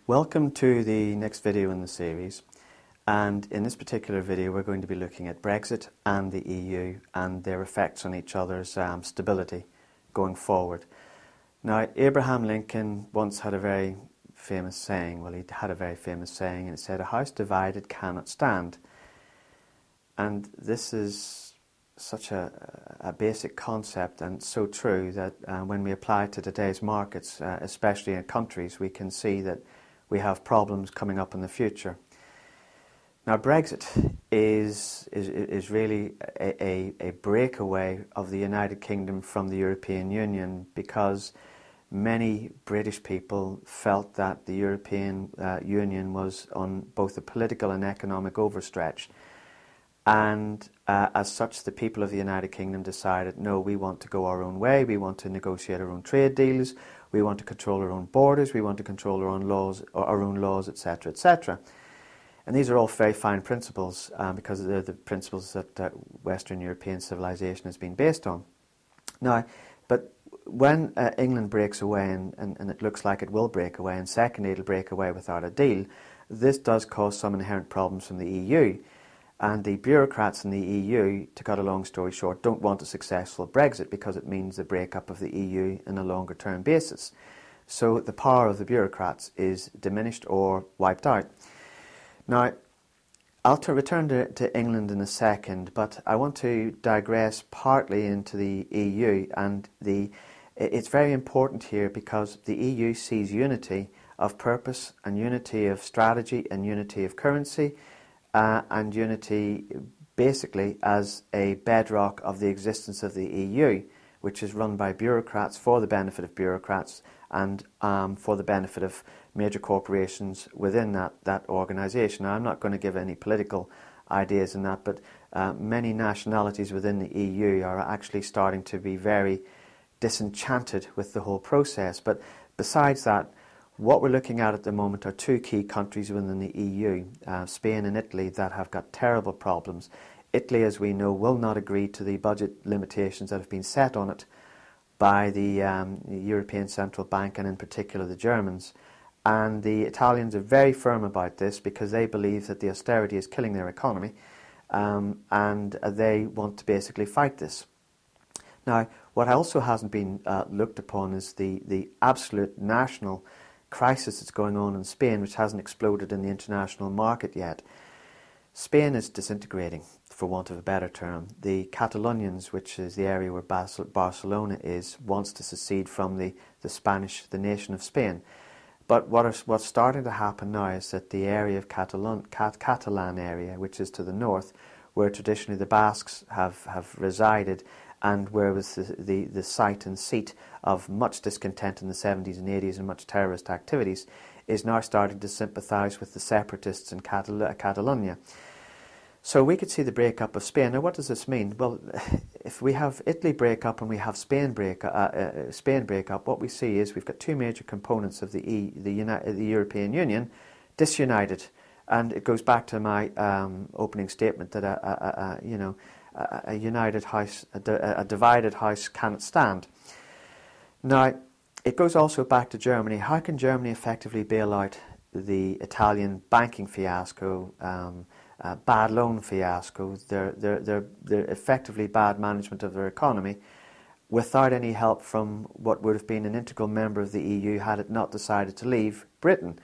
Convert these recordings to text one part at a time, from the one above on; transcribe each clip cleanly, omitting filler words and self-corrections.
Welcome to the next video in the series, and in this particular video we're going to be looking at Brexit and the EU and their effects on each other's stability going forward. Now, Abraham Lincoln once had a very famous saying, and it said, "A house divided cannot stand." And this is such a basic concept and so true that when we apply it to today's markets, especially in countries, we can see that we have problems coming up in the future. Now, Brexit is really a breakaway of the United Kingdom from the European Union, because many British people felt that the European Union was on both a political and economic overstretch. And as such, the people of the United Kingdom decided, no, we want to go our own way, we want to negotiate our own trade deals, we want to control our own borders, we want to control our own laws, etc., etc. And these are all very fine principles because they're the principles that Western European civilization has been based on. Now, but when England breaks away, and it looks like it will break away, and secondly it'll break away without a deal, this does cause some inherent problems from the EU. And the bureaucrats in the EU, to cut a long story short, don't want a successful Brexit because it means the breakup of the EU in a longer term basis. So the power of the bureaucrats is diminished or wiped out. Now, I'll return to England in a second, but I want to digress partly into the EU, and it's very important here because the EU sees unity of purpose and unity of strategy and unity of currency, and unity basically as a bedrock of the existence of the EU, which is run by bureaucrats for the benefit of bureaucrats and for the benefit of major corporations within that organisation. Now, I'm not going to give any political ideas in that, but many nationalities within the EU are actually starting to be very disenchanted with the whole process. But besides that, what we're looking at the moment are two key countries within the EU, Spain and Italy, that have got terrible problems. Italy, as we know, will not agree to the budget limitations that have been set on it by the European Central Bank, and in particular the Germans. And the Italians are very firm about this because they believe that the austerity is killing their economy, and they want to basically fight this. Now, what also hasn't been looked upon is the absolute national crisis that's going on in Spain, which hasn't exploded in the international market yet. Spain is disintegrating, for want of a better term. The Catalonians, which is the area where Barcelona is, wants to secede from the nation of Spain. But what's starting to happen now is that the area of Catalan area, which is to the north, where traditionally the Basques have resided, and where was the site and seat of much discontent in the 70s and 80s and much terrorist activities, is now starting to sympathise with the separatists in Catalonia. So we could see the breakup of Spain. Now, what does this mean? Well, if we have Italy break up and we have Spain break up, what we see is we've got two major components of the European Union disunited. And it goes back to my opening statement that a united house, a divided house cannot stand. Now, it goes also back to Germany. How can Germany effectively bail out the Italian banking fiasco, bad loan fiasco, their effectively bad management of their economy, without any help from what would have been an integral member of the EU had it not decided to leave, Britain?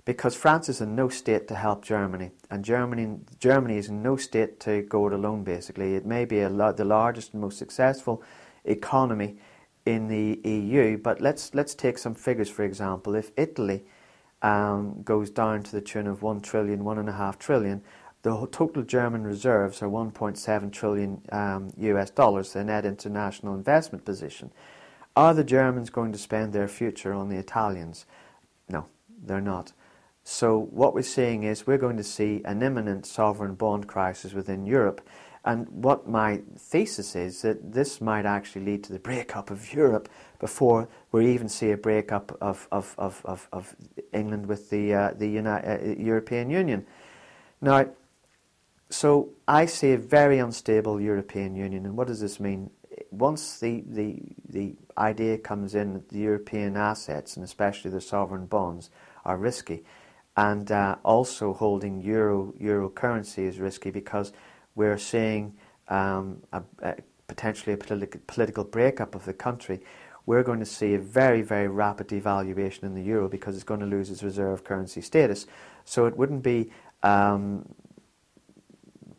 Because France is in no state to help Germany, and Germany is in no state to go it alone, basically. It may be the largest and most successful economy in the EU, but let's take some figures, for example. If Italy goes down to the tune of 1 trillion, 1.5 trillion, the total German reserves are 1.7 trillion US dollars, the net international investment position. Are the Germans going to spend their future on the Italians? No, they're not. So what we're seeing is we're going to see an imminent sovereign bond crisis within Europe. And what my thesis is that this might actually lead to the breakup of Europe before we even see a breakup of England with the European Union. Now, so I see a very unstable European Union. And what does this mean? Once the idea comes in that the European assets, and especially the sovereign bonds, are risky. And also holding euro currency is risky because we're seeing potentially a political breakup of the country. We're going to see a very, very rapid devaluation in the euro because it's going to lose its reserve currency status. So it wouldn't be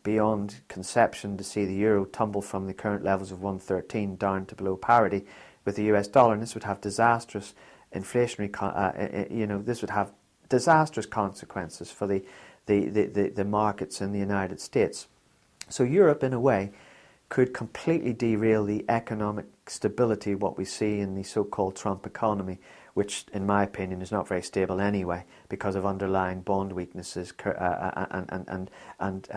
beyond conception to see the euro tumble from the current levels of 113 down to below parity with the US dollar, and this would have disastrous inflationary, this would have disastrous consequences for the markets in the United States. So Europe, in a way, could completely derail the economic stability, what we see in the so-called Trump economy, which, in my opinion, is not very stable anyway because of underlying bond weaknesses and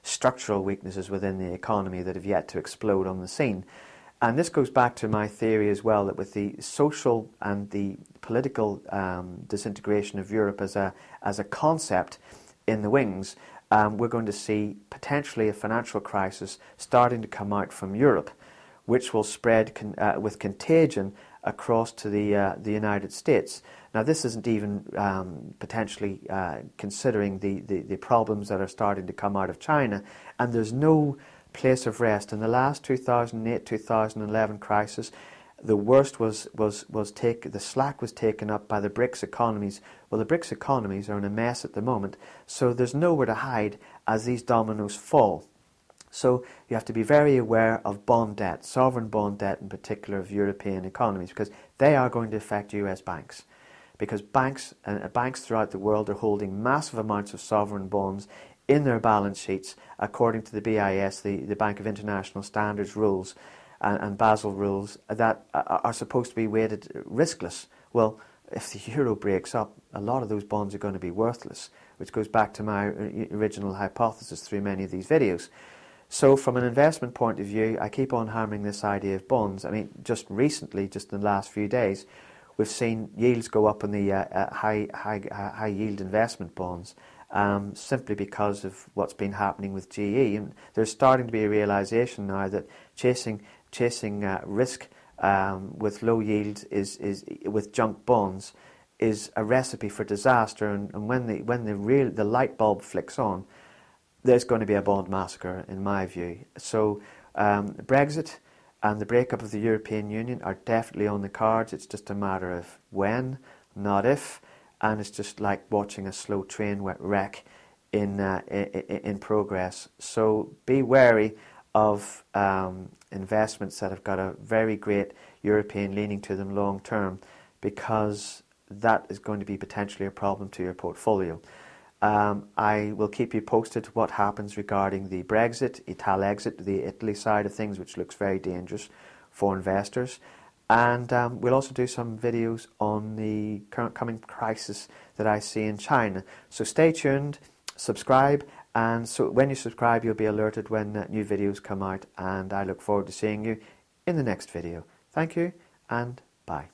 structural weaknesses within the economy that have yet to explode on the scene. And this goes back to my theory as well, that with the social and the political disintegration of Europe as a concept in the wings, we're going to see potentially a financial crisis starting to come out from Europe, which will spread with contagion across to the United States. Now, this isn't even potentially considering the problems that are starting to come out of China, and there's no place of rest. In the last 2008-2011 crisis, the worst the slack was taken up by the BRICS economies. Well, the BRICS economies are in a mess at the moment, so there's nowhere to hide as these dominoes fall. So you have to be very aware of bond debt, sovereign bond debt in particular of European economies, because they are going to affect US banks. Because banks throughout the world are holding massive amounts of sovereign bonds in their balance sheets according to the BIS, the Bank of International Standards rules and Basel rules that are supposed to be weighted riskless. Well, if the euro breaks up, a lot of those bonds are going to be worthless, which goes back to my original hypothesis through many of these videos. So from an investment point of view, I keep on hammering this idea of bonds. I mean, just recently, just in the last few days, we've seen yields go up on the high yield investment bonds simply because of what's been happening with GE. And there's starting to be a realization now that chasing risk with low yield with junk bonds is a recipe for disaster. And when the light bulb flicks on, there's going to be a bond massacre, in my view. So Brexit and the breakup of the European Union are definitely on the cards. It's just a matter of when, not if, and it's just like watching a slow train wreck in progress. So be wary of investments that have got a very great European leaning to them long term, because that is going to be potentially a problem to your portfolio. I will keep you posted what happens regarding the Brexit, Italexit, the Italy side of things, which looks very dangerous for investors. And we'll also do some videos on the current coming crisis that I see in China. So stay tuned, subscribe, and so when you subscribe you'll be alerted when new videos come out, and I look forward to seeing you in the next video. Thank you and bye.